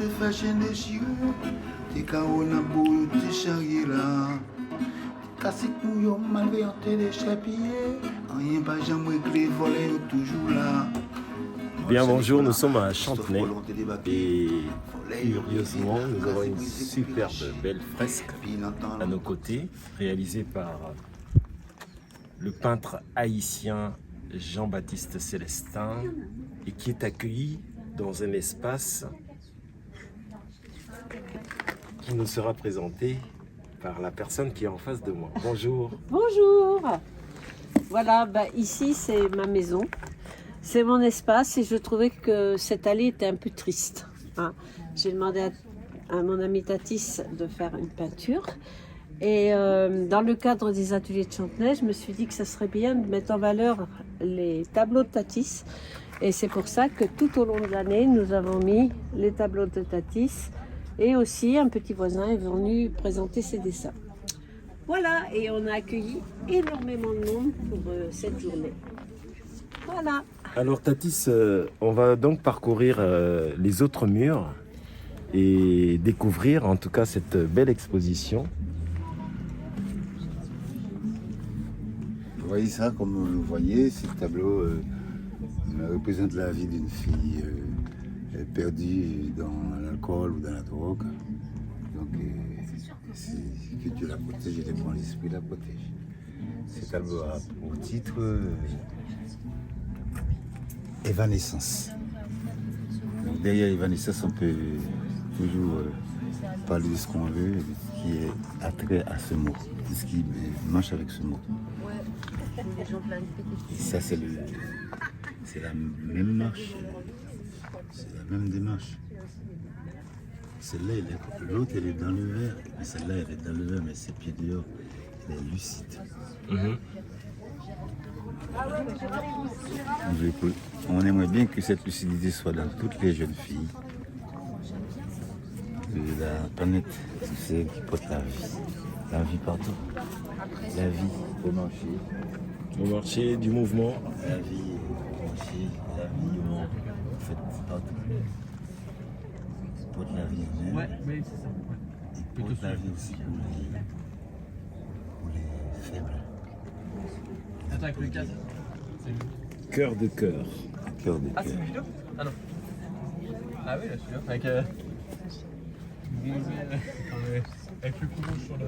te fashion déchiré. T'es carreaux n'a beau, t'es charrié là. Casse couillon, malveillant, t'es déchapillé. Rien pas jamais réglé, volé, toujours là. Bien bonjour, nous sommes à Chantenay et curieusement nous avons une superbe belle fresque à nos côtés réalisée par le peintre haïtien Jean-Baptiste Célestin et qui est accueilli dans un espace qui nous sera présenté par la personne qui est en face de moi. Bonjour. Bonjour. Voilà, ici c'est ma maison. C'est mon espace et je trouvais que cette allée était un peu triste. Hein. J'ai demandé à mon ami Tatis de faire une peinture. Et dans le cadre des ateliers de Chantenay, je me suis dit que ça serait bien de mettre en valeur les tableaux de Tatis. Et c'est pour ça que tout au long de l'année, nous avons mis les tableaux de Tatis. Et aussi, un petit voisin est venu présenter ses dessins. Voilà, et on a accueilli énormément de monde pour cette journée. Voilà. Alors Tatis, on va donc parcourir les autres murs et découvrir en tout cas cette belle exposition. Vous voyez ça, comme vous le voyez, ces tableaux représentent la vie d'une fille perdue dans l'alcool ou dans la drogue. Donc, que Dieu la protège et les bons esprits la protègent. Ces tableaux a pour titre Évanescence. Donc, derrière Évanescence, on peut toujours parler de ce qu'on veut, de ce qui est attrait à ce mot, de ce qui marche avec ce mot. Et ça, c'est la même marche, c'est la même démarche. Celle-là, l'autre, elle est dans le verre, et celle-là, elle est dans le verre, mais ses pieds dehors, elle est lucide. On aimerait bien que cette lucidité soit dans toutes les jeunes filles de la planète, tu sais, qui porte la vie partout, la vie au marché. Au marché du mouvement. La vie au marché, la vie au monde, en fait, partout. Il porte la vie en elle. Ouais, oui, c'est ça. Ouais. Il porte la vie aussi pour les faibles. Attends, avec le casque. Cœur de cœur. Cœur de Ah, c'est cœur. une vidéo? Ah non. Ah oui, là, celui-là. Avec, avec le coup rouge sur le.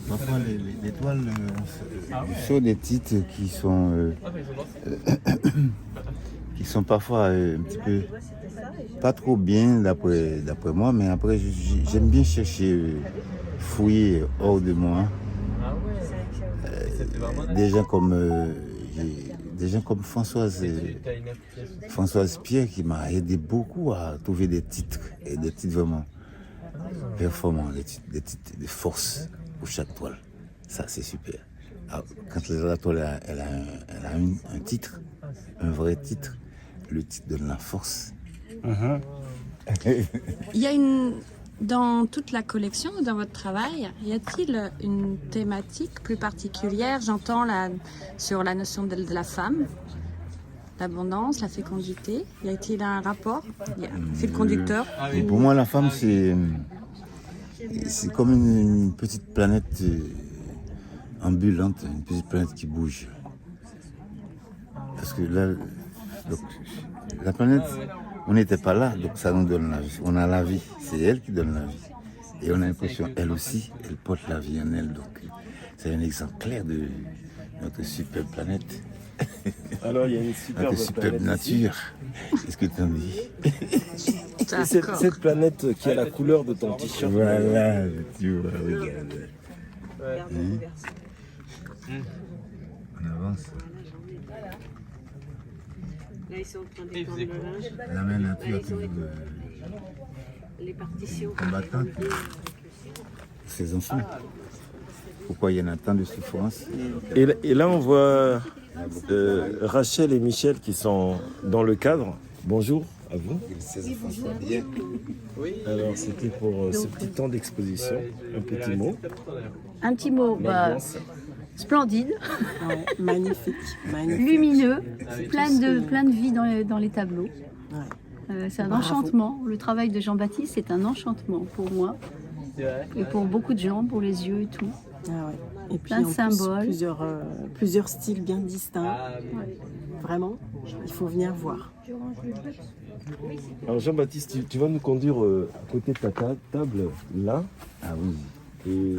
Parfois, les toiles sont des titres qui sont, qui sont parfois un petit peu pas trop bien d'après moi, mais après j'aime bien chercher, fouiller hors de moi. Des gens comme Françoise Pierre qui m'a aidé beaucoup à trouver des titres, et des titres vraiment performants, des titres de force pour chaque toile. Ça, c'est super. Alors, quand la toile elle a un titre, un vrai titre, le titre donne la force. Il y a dans toute la collection, dans votre travail, y a-t-il une thématique plus particulière? J'entends sur la notion de la femme, l'abondance, la fécondité. Y a-t-il un rapport? Il y a un fil conducteur? Et pour moi, la femme, c'est comme une petite planète ambulante, une petite planète qui bouge. Parce que là, donc, la planète, on n'était pas là, donc ça nous donne la vie. On a la vie, c'est elle qui donne la vie. Et on a l'impression, elle aussi, elle porte la vie en elle. Donc c'est un exemple clair de notre superbe planète. Alors il y a une superbe, notre superbe nature. Qu'est-ce que tu en dis? Et cette planète qui a la couleur de ton t-shirt. Voilà, tu vois, regarde. On avance. Là, ils sont en train d'étendre le linge. La même nature a toujours Les partitions. combattant ses enfants. Pourquoi il y en a tant de souffrance? Et là on voit Rachel et Michel qui sont dans le cadre. Bonjour à vous. Ses enfants soient bien. Alors c'était pour ce petit temps d'exposition, un petit mot. Un petit mot, splendide, Ouais, magnifique, magnifique. lumineux, plein de vie dans les tableaux. C'est un enchantement. Le travail de Jean-Baptiste, c'est un enchantement pour moi. Et pour beaucoup de gens, pour les yeux et tout. Ah ouais. Et puis Plein de en plus, symboles. plusieurs styles bien distincts. Vraiment, il faut venir voir. Alors Jean-Baptiste, tu vas nous conduire à côté de ta table, là. Ah oui. Et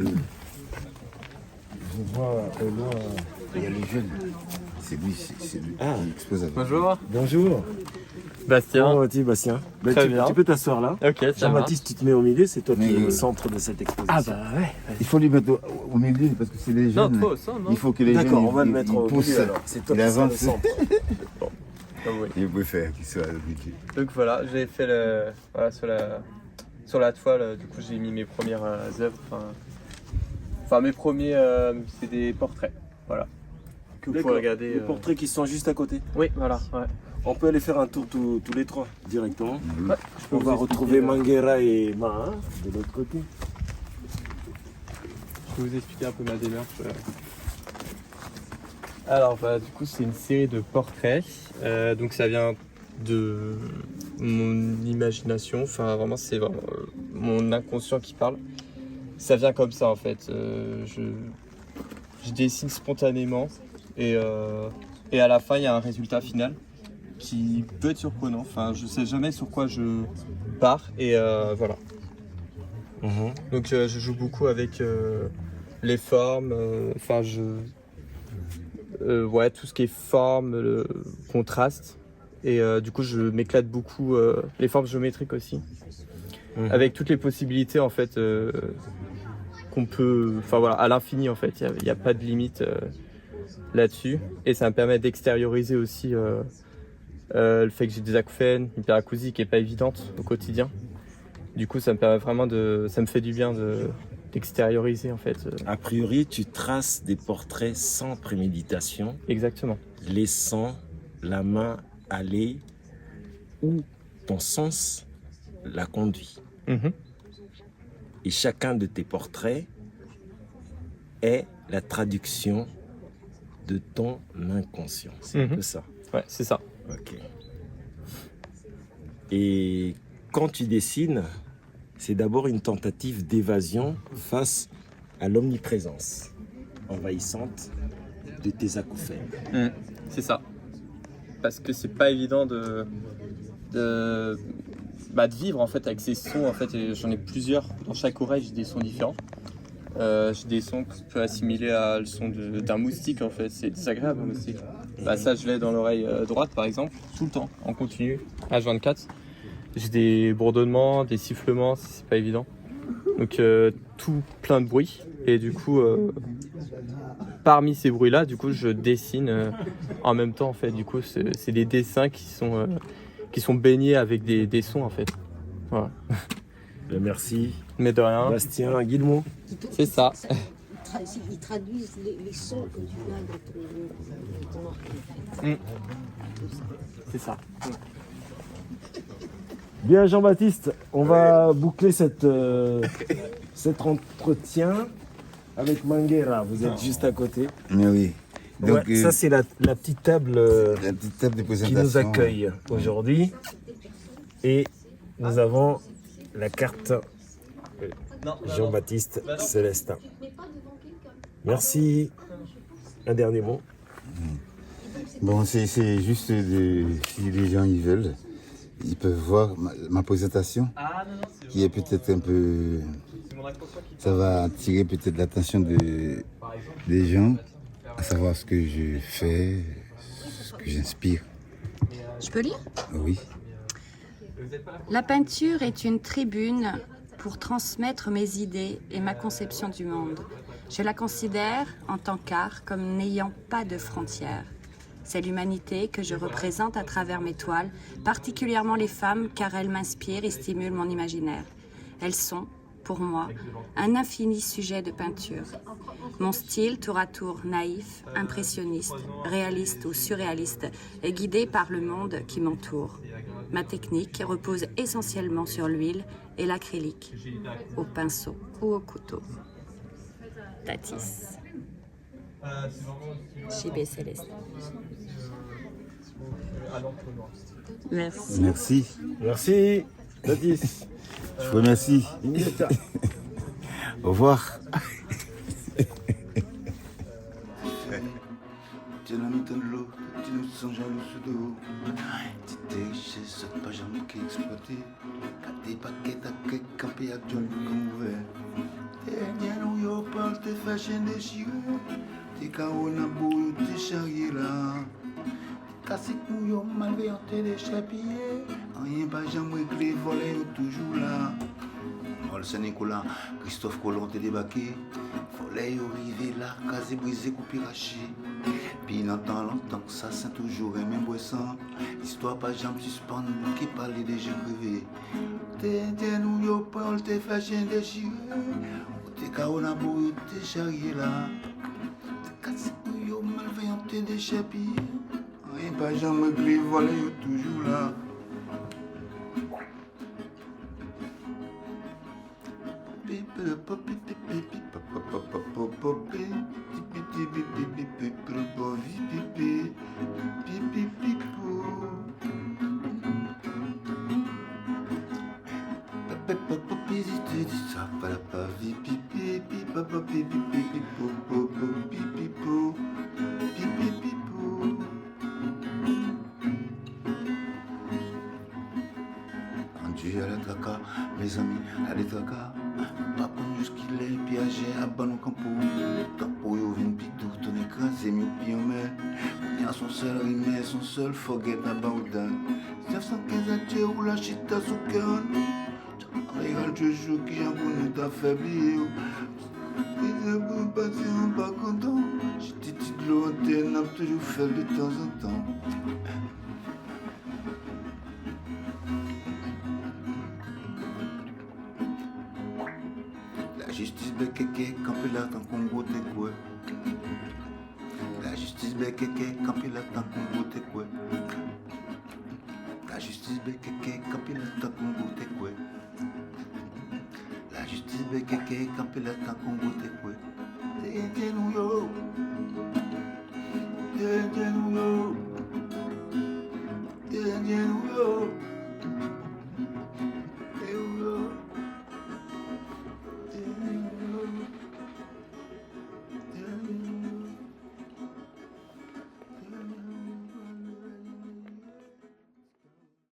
je vois au loin... Il y a le jeune. C'est lui qui expose avec. Bonjour, Bonjour. Bastien. Comment vas-tu, Bastien? Très bien. Tu peux t'asseoir là. Ok, ça va. Jean-Baptiste, tu te mets au milieu, c'est toi qui es Mais- au centre de cette exposition. Ah bah ouais. Il faut lui mettre au milieu parce que c'est les Non, jeunes. trop au centre, non? Il faut que les jeunes. D'accord, on va le ils- mettre ils au poussent. milieu alors. C'est toi Il qui seras le avance. centre. Ah ouais. Il préfère qu'il soit au milieu. Donc voilà, j'ai fait voilà, sur la toile, du coup j'ai mis mes premières œuvres. Enfin mes premiers, c'est des portraits. Voilà. Que vous pouvez D'accord. regarder. Les portraits qui sont juste à côté. Oui, voilà. Ouais. On peut aller faire un tour tous les trois directement. Ouais, je peux On vous va expliquer, retrouver Manguera et Maha de l'autre côté. Je peux vous expliquer un peu ma démarche. Alors, bah, du coup, c'est une série de portraits. Donc, ça vient de mon imagination. Enfin, vraiment, c'est vraiment mon inconscient qui parle. Ça vient comme ça, en fait. Je dessine spontanément. Et à la fin, il y a un résultat final qui peut être surprenant. Enfin, je sais jamais sur quoi je pars. Et voilà. Donc je joue beaucoup avec les formes, ouais, tout ce qui est forme, le contraste. Et du coup je m'éclate beaucoup, les formes géométriques aussi. Avec toutes les possibilités en fait qu'on peut, enfin voilà, à l'infini en fait, il n'y a pas de limite là-dessus. Et ça me permet d'extérioriser aussi le fait que j'ai des acouphènes, une hyperacousie qui n'est pas évidente au quotidien. Du coup, ça me permet vraiment ça me fait du bien d'extérioriser en fait. A priori, tu traces des portraits sans préméditation, Exactement. laissant la main aller où ton sens la conduit. Mhm. Et chacun de tes portraits est la traduction de ton inconscient. C'est un peu ça. Ouais, c'est ça. Ok. Et quand tu dessines, c'est d'abord une tentative d'évasion face à l'omniprésence envahissante de tes acouphènes. C'est ça. Parce que c'est pas évident de vivre en fait avec ces sons en fait. Et j'en ai plusieurs. Dans chaque oreille, j'ai des sons différents. J'ai des sons que je peux assimiler à le son d'un moustique en fait. C'est désagréable un moustique. Bah, ça, je l'ai dans l'oreille droite par exemple, tout le temps, en continu, H24. J'ai des bourdonnements, des sifflements, c'est pas évident. Donc tout plein de bruit. Et du coup, parmi ces bruits-là, du coup, je dessine en même temps en fait. Du coup, c'est des dessins qui sont baignés avec des sons en fait. Voilà. Merci. Mais de rien. Bastien, guide-moi. C'est ça. Ils traduisent les sons que tu as dans ton C'est ça. Bien Jean-Baptiste, on va boucler cet entretien avec Manguera. Vous êtes juste à côté. Mais oui. Donc, Ouais, ça c'est la petite table la petite table de qui présentation. nous accueille aujourd'hui. Et nous avons la carte Jean-Baptiste Célestin. Merci. Un dernier mot. Bon, c'est juste si les gens y veulent, ils peuvent voir ma présentation, qui est peut-être un peu... Ça va attirer peut-être l'attention des gens, à savoir ce que je fais, ce que j'inspire. Je peux lire ? Oui. La peinture est une tribune pour transmettre mes idées et ma conception du monde. Je la considère, en tant qu'art, comme n'ayant pas de frontières. C'est l'humanité que je représente à travers mes toiles, particulièrement les femmes, car elles m'inspirent et stimulent mon imaginaire. Elles sont, pour moi, un infini sujet de peinture. Mon style, tour à tour naïf, impressionniste, réaliste ou surréaliste, est guidé par le monde qui m'entoure. Ma technique repose essentiellement sur l'huile et l'acrylique, au pinceau ou au couteau. Tatis. JB Célestin. à l'entonnoir. Merci. Merci. Merci, Baptiste. Je vous remercie. Au revoir. Tu la mis dans l'eau, tu nous sens jaloux sous dos. Tu t'es chez ce pas jamais qui exploité. Quand t'es paquets à quelques campés à John comme ouvert. T'es bien où y'a pas, t'es fashion déchiré. T'es carreaux n'a beau, t'es charrié là. Cassé nous y'a malveillant, t'es déchapillé. Rien pas jamais réglé, volé toujours là. Le Saint-Nicolas, Christophe Colomb t'es débarqué. Fallait arriver là, casé brisé, coupé raché. Puis longtemps que ça c'est toujours un même boisson. Histoire pas jamais suspendre, qui parlait des jeux privés. T'es nous y'a pas, t'es fashion déchiré. T'es carreaux n'a beau, t'es charrié là. T'es cassé nous y'a malveillant, t'es déchapillé. Rien pas jamais réglé, volé toujours là. Dieu à la traca, mes amis, à la traca. Pas comme jusqu'il est piégé à Banou Campo. Campo, yo vin pitou, ton écrasé, mieux pire, mais. Il y a son seul rimé, son seul forget à Baoudan. 915 à Dieu ou la chita sous cœur. Regarde, je joue qui a voulu t'affaiblir. Et je peux partir en pas content. J'étais petit de l'eau, n'a toujours fait de temps en temps. La justice bekeke, campé là tant qu'on goûte quoi. La justice bekeke, campé là tant qu'on goûte quoi. La justice bekeke, campé là tant qu'on goûte quoi. La justice bekeke, campé là tant qu'on goûte quoi. T'es nous yo. T'es nous yo. T'es nous yo.